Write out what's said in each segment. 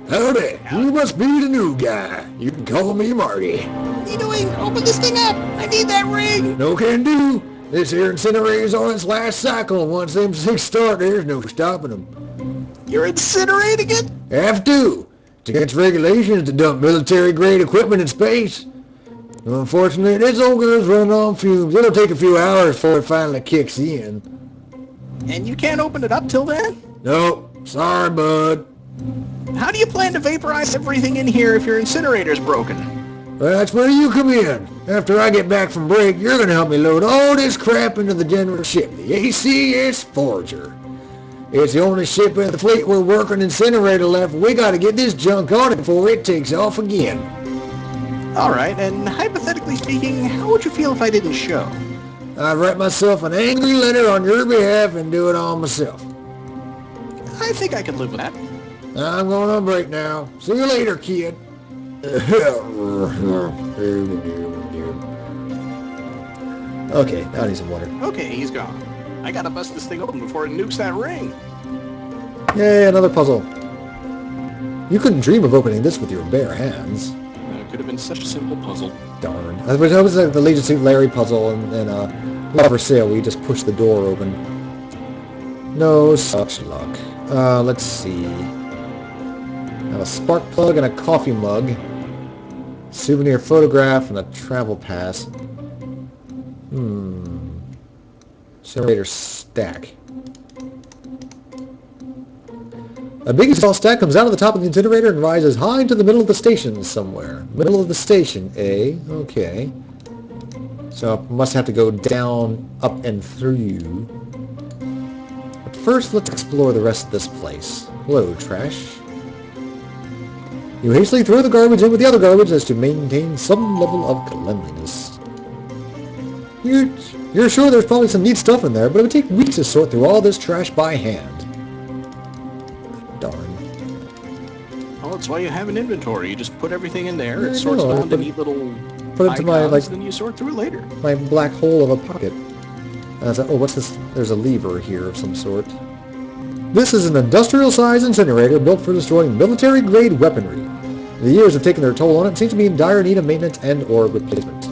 Howdy, you must be the new guy. You can call me Marty. What are you doing? Open this thing up! I need that ring! No can do. This here incinerator's on its last cycle, and once them six start, there's no stopping them. You're incinerating it? Have to. It's against regulations to dump military-grade equipment in space. Unfortunately, this old girl's running on fumes. It'll take a few hours before it finally kicks in. And you can't open it up till then? No, sorry, bud. How do you plan to vaporize everything in here if your incinerator's broken? Well, that's where you come in. After I get back from break, you're going to help me load all this crap into the general ship, the ACS Forger. It's the only ship in the fleet with working incinerator left. We got to get this junk on it before it takes off again. Alright, and hypothetically speaking, how would you feel if I didn't show? I'd write myself an angry letter on your behalf and do it all myself. I think I could live with that. I'm going on break now. See you later, kid. Okay, now I need some water. Okay, he's gone. I gotta bust this thing open before it nukes that ring. Yay, another puzzle. You couldn't dream of opening this with your bare hands. It could have been such a simple puzzle. Darn. I was like the Legion Suit Larry puzzle and Love for Sale where you just push the door open. No such luck. Let's see. I have a spark plug and a coffee mug. Souvenir photograph and a travel pass. Incinerator stack. A big install stack comes out of the top of the incinerator and rises high into the middle of the station somewhere. Middle of the station, eh? Okay. So I must have to go down, up, and through. But first, let's explore the rest of this place. Hello, trash. You hastily throw the garbage in with the other garbage as to maintain some level of cleanliness. You're sure there's probably some neat stuff in there, but it would take weeks to sort through all this trash by hand. Darn. Well, that's why you have an inventory. You just put everything in there, it sorts down to neat little put it to my, like, then you sort through it later. My black hole of a pocket. Oh, what's this? There's a lever here of some sort. This is an industrial-sized incinerator built for destroying military-grade weaponry. The years have taken their toll on it. It seems to be in dire need of maintenance and/or replacement.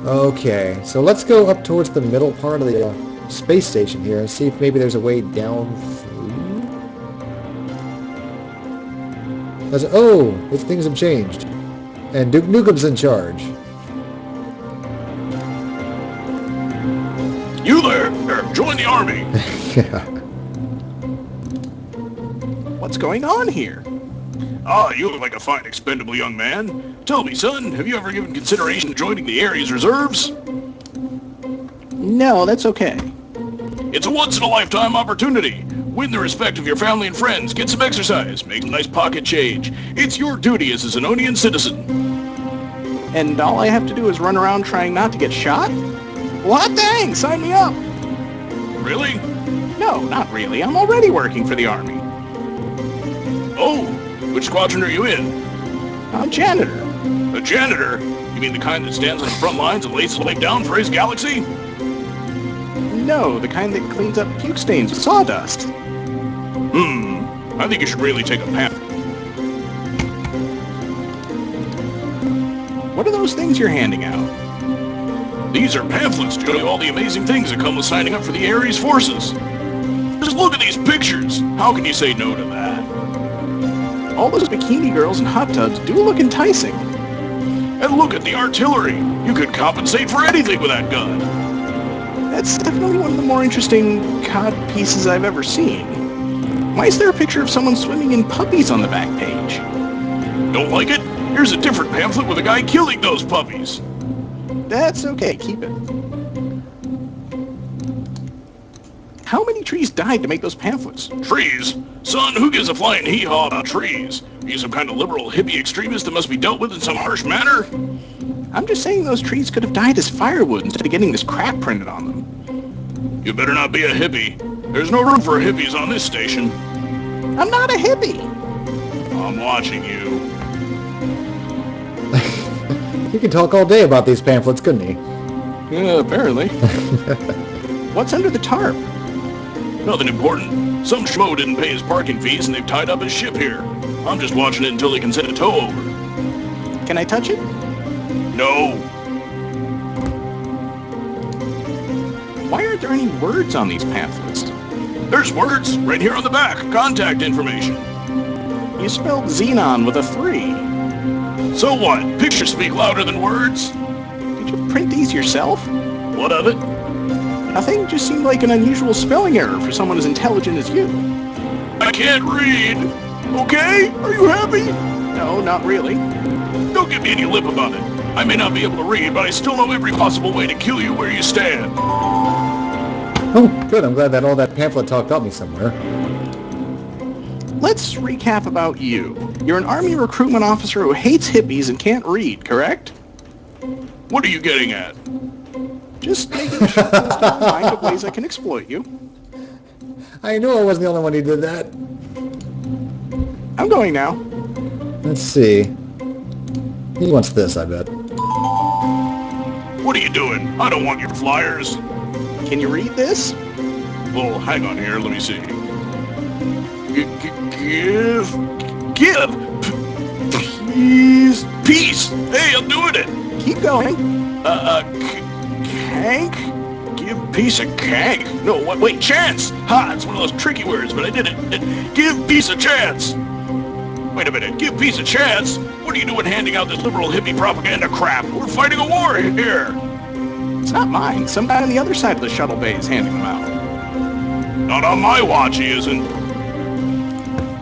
Okay, so let's go up towards the middle part of the space station here and see if maybe there's a way down through. Oh, these things have changed. And Duke Nukem's in charge. You there! Join the army! Yeah. What's going on here? Ah, you look like a fine, expendable young man. Tell me, son, have you ever given consideration to joining the Ares Reserves? No, that's okay. It's a once-in-a-lifetime opportunity. Win the respect of your family and friends, get some exercise, make some nice pocket change. It's your duty as a Zenonian citizen. And all I have to do is run around trying not to get shot? What? Dang, sign me up! Really? No, not really. I'm already working for the army. Oh, which squadron are you in? I'm a janitor. A janitor? You mean the kind that stands on the front lines and lays the slave down for his galaxy? No, the kind that cleans up puke stains with sawdust. I think you should really take a pamphlet. What are those things you're handing out? These are pamphlets to show you all the amazing things that come with signing up for the Ares forces. Just look at these pictures. How can you say no to that? All those bikini girls and hot tubs do look enticing. And look at the artillery. You could compensate for anything with that gun. That's definitely one of the more interesting cod pieces I've ever seen. Why is there a picture of someone swimming in puppies on the back page? Don't like it? Here's a different pamphlet with a guy killing those puppies. That's okay, keep it. How many trees died to make those pamphlets? Trees? Son, who gives a flying hee-haw about trees? Are you some kind of liberal hippie extremist that must be dealt with in some harsh manner? I'm just saying those trees could have died as firewood instead of getting this crap printed on them. You better not be a hippie. There's no room for hippies on this station. I'm not a hippie. I'm watching you. He could talk all day about these pamphlets, couldn't he? Yeah, apparently. What's under the tarp? Nothing important. Some schmo didn't pay his parking fees and they've tied up his ship here. I'm just watching it until they can send a tow over. Can I touch it? No. Why aren't there any words on these pamphlets? There's words right here on the back. Contact information. You spelled xenon with a 3. So what? Pictures speak louder than words? Did you print these yourself? What of it? Nothing, just seemed like an unusual spelling error for someone as intelligent as you. I can't read. Okay? Are you happy? No, not really. Don't give me any lip about it. I may not be able to read, but I still know every possible way to kill you where you stand. Oh, good. I'm glad that all that pamphlet talk got me somewhere. Let's recap about you. You're an Army recruitment officer who hates hippies and can't read, correct? What are you getting at? Just making sure I mind of ways I can exploit you. I knew I wasn't the only one who did that. I'm going now. Let's see. He wants this, I bet. What are you doing? I don't want your flyers. Can you read this? Well, hang on here. Let me see. Give. Peace. Hey, I'm doing it. Keep going. Kank? Give peace a kank? No, wait, chance! Ha, it's one of those tricky words, but I did it. Give peace a chance! Wait a minute, give peace a chance? What are you doing handing out this liberal hippie propaganda crap? We're fighting a war here! It's not mine. Some guy on the other side of the shuttle bay is handing them out. Not on my watch, he isn't.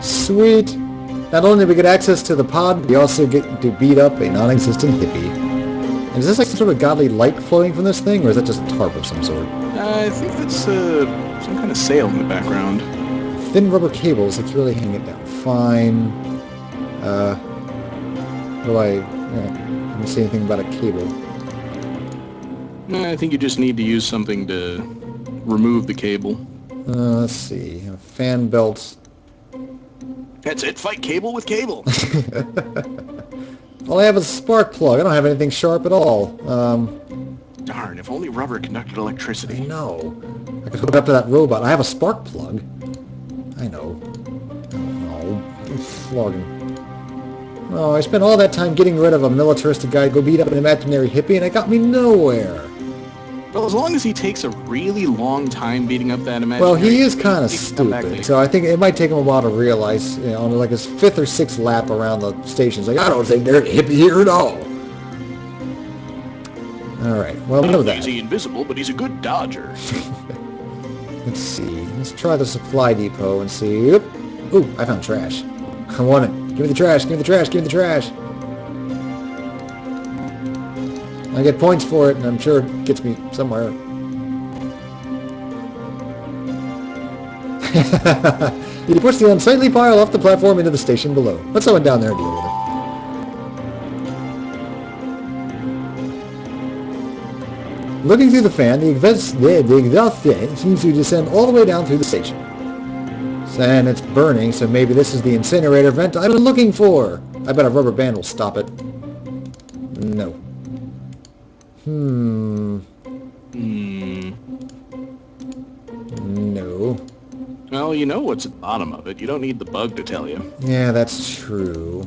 Sweet. Not only do we get access to the pod, we also get to beat up a non-existent hippie. And is this like some sort of godly light flowing from this thing, or is that just a tarp of some sort? I think that's some kind of sail in the background. Thin rubber cables, it's really hanging it down. Fine. What do I don't see anything about a cable. I think you just need to use something to remove the cable. Let's see. Fan belts. That's it. Fight cable with cable. All I have is a spark plug. I don't have anything sharp at all. Darn, if only rubber conducted electricity. No. I could hook it up to that robot. I have a spark plug. I know. Oh, I'm flogging. Oh, I spent all that time getting rid of a militaristic guy to go beat up an imaginary hippie, and it got me nowhere. Well, as long as he takes a really long time beating up that imaginary... Well, he is kind of he can come back stupid, later. so I think it might take him a while to realize, you know, on like his 5th or 6th lap around the station. It's like, I don't think there's a hippie here at all. Alright, well, we know that. Is he invisible, but he's a good dodger. Let's see. Let's try the supply depot and see. Oop. Ooh, I found trash. I want it. Give me the trash, give me the trash, give me the trash. I get points for it, and I'm sure it gets me somewhere. You push the unsightly pile off the platform into the station below. Let someone down there deal with it. Looking through the fan, the exhaust fan seems to descend all the way down through the station. And it's burning, so maybe this is the incinerator vent I've been looking for. I bet a rubber band will stop it. No. No. Well, you know what's at the bottom of it. You don't need the bug to tell you. Yeah, that's true.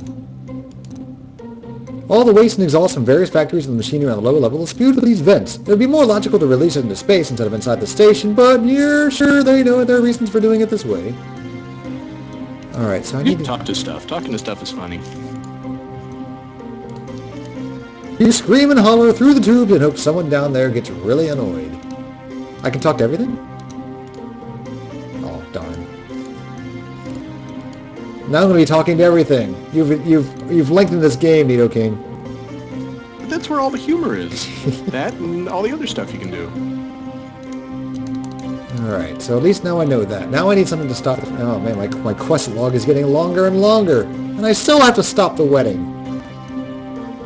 All the waste and exhaust from various factories and the machinery on the lower level is spewed through these vents. It would be more logical to release it into space instead of inside the station, but you're sure they know there are reasons for doing it this way. Alright, so I need to... Talk to stuff. Talking to stuff is funny. You scream and holler through the tubes and hope someone down there gets really annoyed. I can talk to everything? Oh, darn. Now I'm going to be talking to everything. You've lengthened this game, Nidoking. But that's where all the humor is. That and all the other stuff you can do. Alright, so at least now I know that. Now I need something to stop... Oh man, my quest log is getting longer and longer. And I still have to stop the wedding.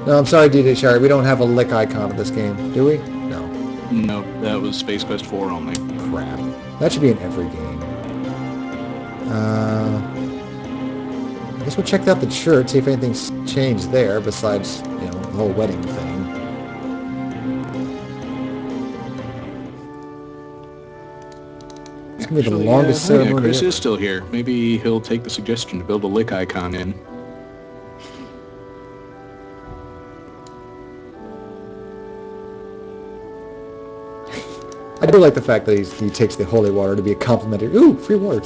No, I'm sorry, DJ Shire. We don't have a lick icon in this game, do we? No. No, that was Space Quest 4 only. Crap. That should be in every game. I guess we'll check out the church, see if anything's changed there besides, you know, the whole wedding thing. It's going to be the Actually, longest yeah, ceremony Chris ever. is still here. Maybe he'll take the suggestion to build a lick icon in. I do like the fact that he takes the holy water to be a complimentary. Ooh, free water.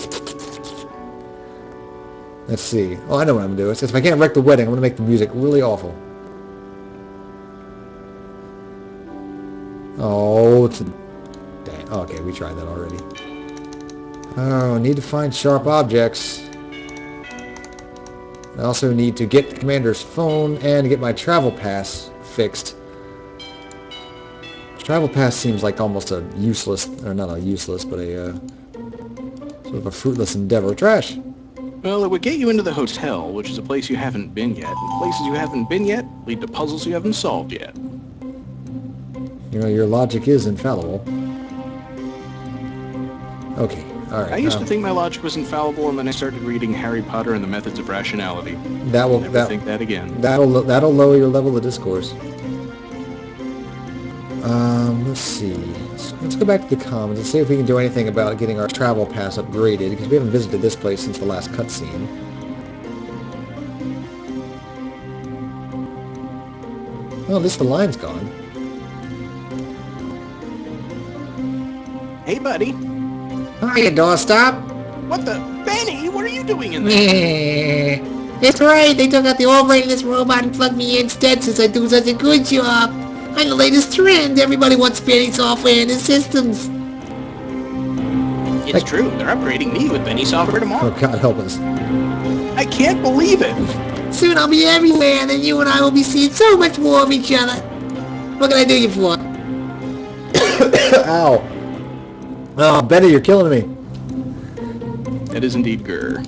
Let's see. Oh, I know what I'm going to do. It says if I can't wreck the wedding, I'm going to make the music really awful. Oh, it's a... Dang. Okay, we tried that already. Oh, need to find sharp objects. I also need to get the commander's phone and get my travel pass fixed. Travel pass seems like almost a useless, or not a useless, but a sort of a fruitless endeavor. Trash. Well, it would get you into the hotel, which is a place you haven't been yet. And places you haven't been yet lead to puzzles you haven't solved yet. You know, your logic is infallible. Okay, alright. I used to think my logic was infallible, and then I started reading Harry Potter and the Methods of Rationality. Never think that again. That'll lower your level of discourse. Let's see. Let's go back to the commons and see if we can do anything about getting our travel pass upgraded, because we haven't visited this place since the last cutscene. Well, at least the line's gone. Hey, buddy. Hiya, doorstop. What the... Benny, what are you doing in there? It's right. They took out the old brainless robot and plugged me in instead since I do such a good job. I'm the latest trend. Everybody wants Benny software in their systems. It's true. They're upgrading me with Benny software tomorrow. Oh, God help us. I can't believe it. Soon I'll be everywhere, and then you and I will be seeing so much more of each other. What can I do you for? Ow. Oh, Betty, you're killing me. That is indeed Grr.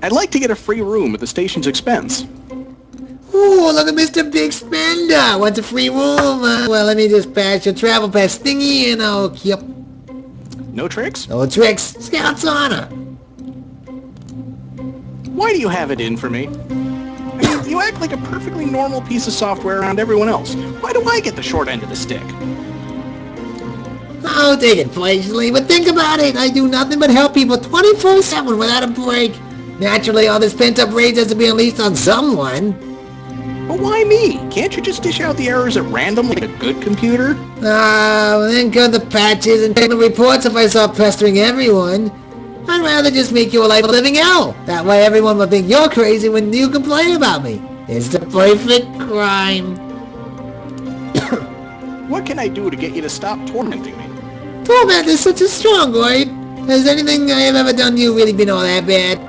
I'd like to get a free room at the station's expense. Ooh, look at Mr. Big Spender. Wants a free room? Well, let me just pass your travel pass thingy and I'll... Yep. No tricks? No tricks. Scout's honor. Why do you have it in for me? I mean, you act like a perfectly normal piece of software around everyone else. Why do I get the short end of the stick? I'll take it playfully, but think about it. I do nothing but help people 24/7 without a break. Naturally, all this pent-up rage has to be unleashed on someone. But why me? Can't you just dish out the errors at random like a good computer? Then come the patches and technical reports if I start pestering everyone. I'd rather just make your life a living hell. That way everyone will think you're crazy when you complain about me. It's the perfect crime. What can I do to get you to stop tormenting me? Torment is such a strong word. Has anything I have ever done to you really been all that bad?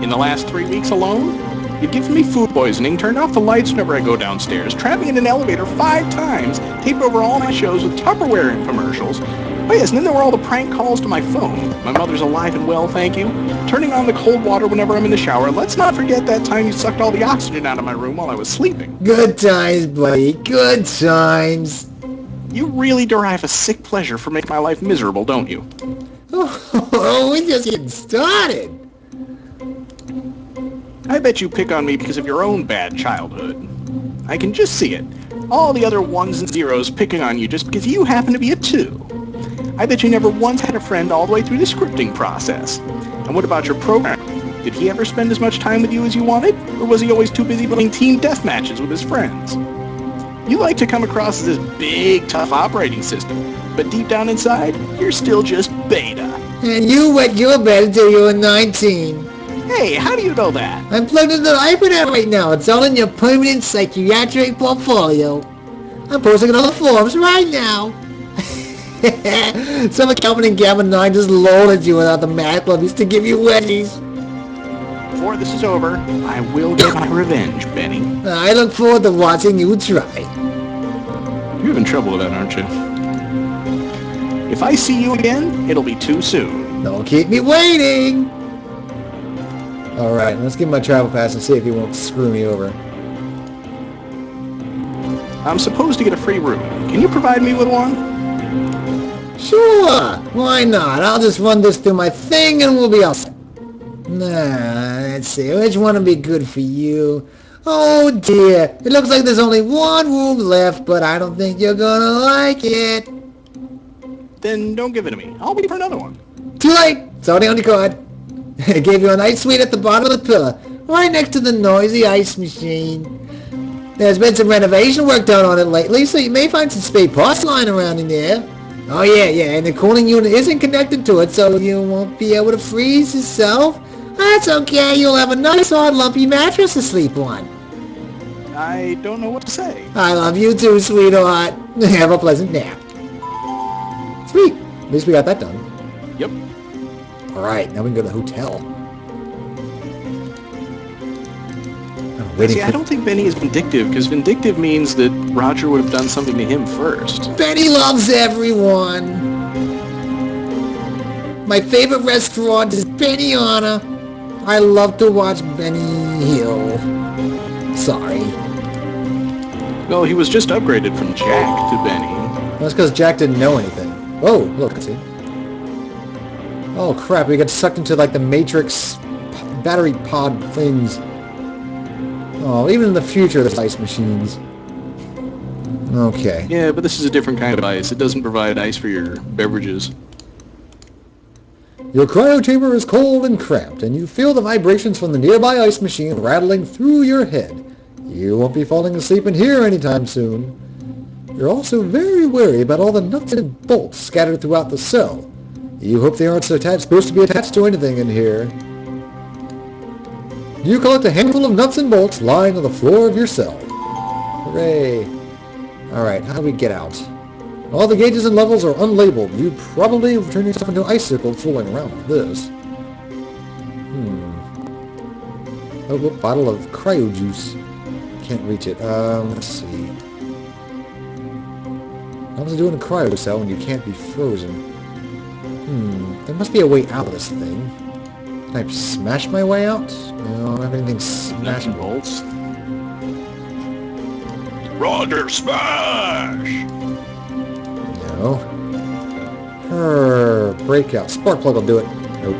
In the last 3 weeks alone? You've given me food poisoning, turned off the lights whenever I go downstairs, trapped me in an elevator 5 times, taped over all my shows with Tupperware infomercials. Oh yes, and then there were all the prank calls to my phone. My mother's alive and well, thank you. Turning on the cold water whenever I'm in the shower. Let's not forget that time you sucked all the oxygen out of my room while I was sleeping. Good times, buddy. Good times. You really derive a sick pleasure from making my life miserable, don't you? Oh, we're just getting started. I bet you pick on me because of your own bad childhood. I can just see it. All the other ones and zeros picking on you just because you happen to be a 2. I bet you never once had a friend all the way through the scripting process. And what about your programmer? Did he ever spend as much time with you as you wanted? Or was he always too busy playing team deathmatches with his friends? You like to come across as this big, tough operating system, but deep down inside, you're still just beta. And you wet your bed until you were 19. Hey, how do you know that? I'm plugged into the iPad right now. It's all in your permanent psychiatric portfolio. I'm posting it on the forums right now. Some Calvin and Gavin 9 just lolled at you without the math levels to give you wedgies. Before this is over, I will get my revenge, Benny. I look forward to watching you try. You're having trouble with that, aren't you? If I see you again, it'll be too soon. Don't keep me waiting. Alright, let's give him my travel pass and see if he won't screw me over. I'm supposed to get a free room. Can you provide me with one? Sure, why not? I'll just run this through my thing and we'll be all set. Let's see, which one will be good for you? Oh dear, it looks like there's only one room left, but I don't think you're gonna like it. then don't give it to me. I'll wait for another one. Too late! It's already on your card. I gave you a nice suite at the bottom of the pillar, right next to the noisy ice machine. There's been some renovation work done on it lately, so you may find some spare parts lying around in there. Oh yeah, and the cooling unit isn't connected to it, so you won't be able to freeze yourself. That's okay, you'll have a nice hard lumpy mattress to sleep on. I don't know what to say. I love you too, sweetheart. Have a pleasant nap. Sweet. At least we got that done. Yep. Alright, now we can go to the hotel. Oh, See, I don't think Benny is vindictive, because vindictive means that Roger would have done something to him first. Benny loves everyone. My favorite restaurant is Benihana. I love to watch Benny Hill. Sorry. Well, he was just upgraded from Jack to Benny. That's because Jack didn't know anything. Oh, look, see. Oh crap, we got sucked into like the Matrix battery pod things. Oh, even in the future there's ice machines. Okay. Yeah, but this is a different kind of ice. It doesn't provide ice for your beverages. Your cryo chamber is cold and cramped, and you feel the vibrations from the nearby ice machine rattling through your head. You won't be falling asleep in here anytime soon. You're also very wary about all the nuts and bolts scattered throughout the cell. You hope they aren't supposed to be attached to anything in here. You collect a handful of nuts and bolts lying on the floor of your cell. Hooray. Alright, how do we get out? All the gauges and levels are unlabeled. You probably turn yourself into an icicle fooling around with this. Oh, a bottle of cryo juice. Can't reach it. Let's see. How does it do in a cryo cell when you can't be frozen? There must be a way out of this thing. Can I smash my way out? No, I don't have anything smashing. Bolts. Roger, smash! No. Breakout. Spark plug will do it. Nope.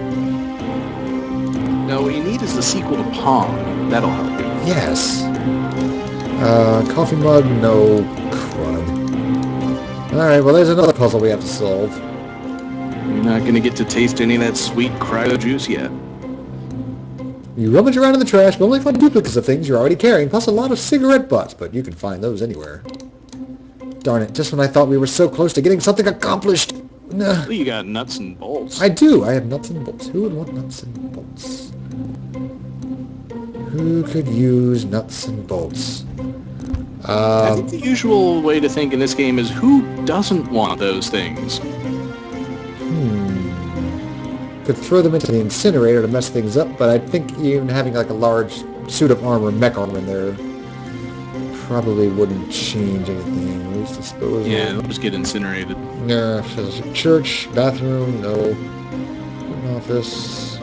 No, what you need is the sequel to Pong. That'll help you. Yes. Coffee mug? No. Crud. Alright, well there's another puzzle we have to solve. You're not going to get to taste any of that sweet cryo juice yet. You rummage around in the trash, but only find duplicates of things you're already carrying, plus a lot of cigarette butts, but you can find those anywhere. Darn it, just when I thought we were so close to getting something accomplished. Nah. Well, you got nuts and bolts. I do. I have nuts and bolts. Who would want nuts and bolts? Who could use nuts and bolts? I think the usual way to think in this game is who doesn't want those things? Could throw them into the incinerator to mess things up, but I think even having like a large suit of armor, mech armor in there, probably wouldn't change anything. Waste disposal. Yeah, they'll just get incinerated. Yeah, church, bathroom, no. Office.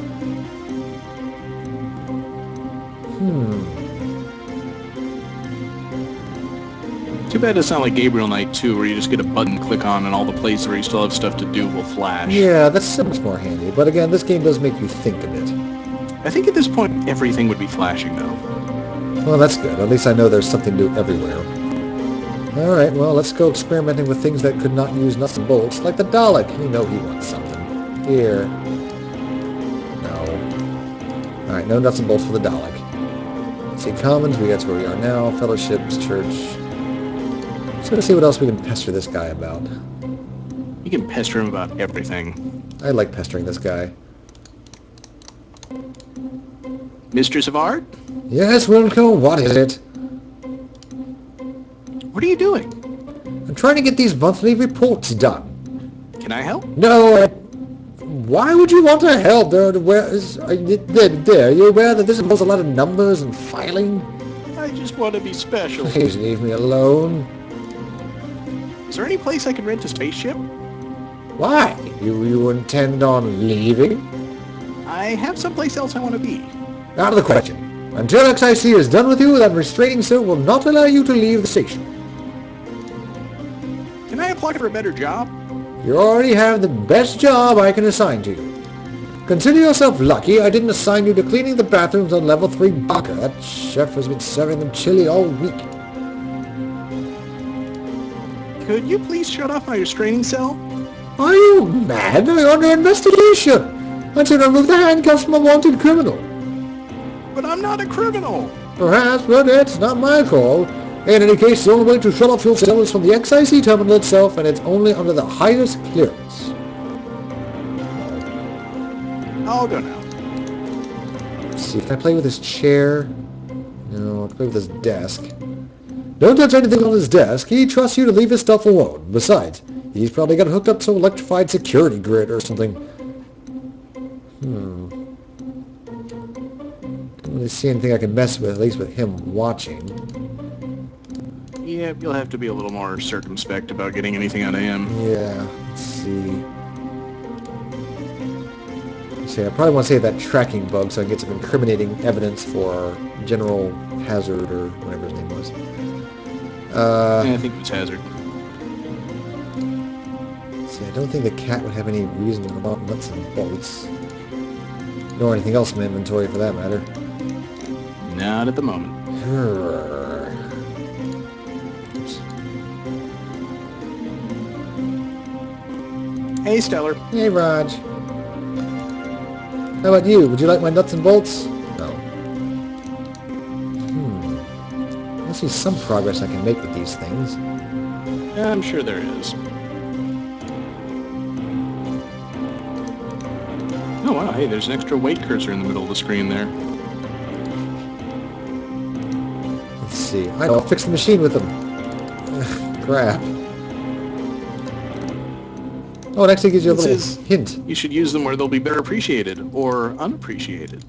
Too bad it's not like Gabriel Knight 2, where you just get a button click on and all the places where you still have stuff to do will flash. Yeah, that's so much more handy. But again, this game does make you think a bit. I think at this point, everything would be flashing, though. Well, that's good. At least I know there's something new everywhere. Alright, well, let's go experimenting with things that could not use nuts and bolts, like the Dalek. You know he wants something. Here. No. Alright, no nuts and bolts for the Dalek. Let's see, Commons, that's where we are now. Fellowships, Church. So let's see what else we can pester this guy about. You can pester him about everything. I like pestering this guy. Mistress of Art? Yes, Wilco, what is it? What are you doing? I'm trying to get these monthly reports done. Can I help? No, why would you want to help? Are you aware that this involves a lot of numbers and filing? I just want to be special. Please leave me alone. Is there any place I can rent a spaceship? Why? You intend on leaving? I have someplace else I want to be. Out of the question. Until XIC is done with you, that restraining suit will not allow you to leave the station. Can I apply for a better job? You already have the best job I can assign to you. Consider yourself lucky I didn't assign you to cleaning the bathrooms on level 3 Baka. That chef has been serving them chili all week. Could you please shut off my restraining cell? Are you mad? They're under investigation. I'm to remove the handcuffs from a wanted criminal. But I'm not a criminal. Perhaps, but it's not my call. In any case, the only way to shut off fuel cell is from the XIC terminal itself, and it's only under the highest clearance. I'll go now. Let's see, can I play with his chair? No, I'll play with his desk. Don't touch anything on his desk. He trusts you to leave his stuff alone. Besides, he's probably got hooked up to some electrified security grid or something. Don't really see anything I can mess with, at least with him watching. Yeah, you'll have to be a little more circumspect about getting anything out of him. Yeah, let's see. I probably want to save that tracking bug so I can get some incriminating evidence for General Hazard or whatever his name was. Yeah, I think it was Hazard. See, I don't think the cat would have any reason to want nuts and bolts. Nor anything else in my inventory for that matter. Not at the moment. Oops. Hey, Stellar. Hey, Raj. How about you? Would you like my nuts and bolts? No. I see some progress I can make with these things. Yeah, I'm sure there is. Oh, wow. Hey, there's an extra weight cursor in the middle of the screen there. Let's see. I'll fix the machine with them. Crap. Oh, it actually gives you a little hint. You should use them where they'll be better appreciated or unappreciated.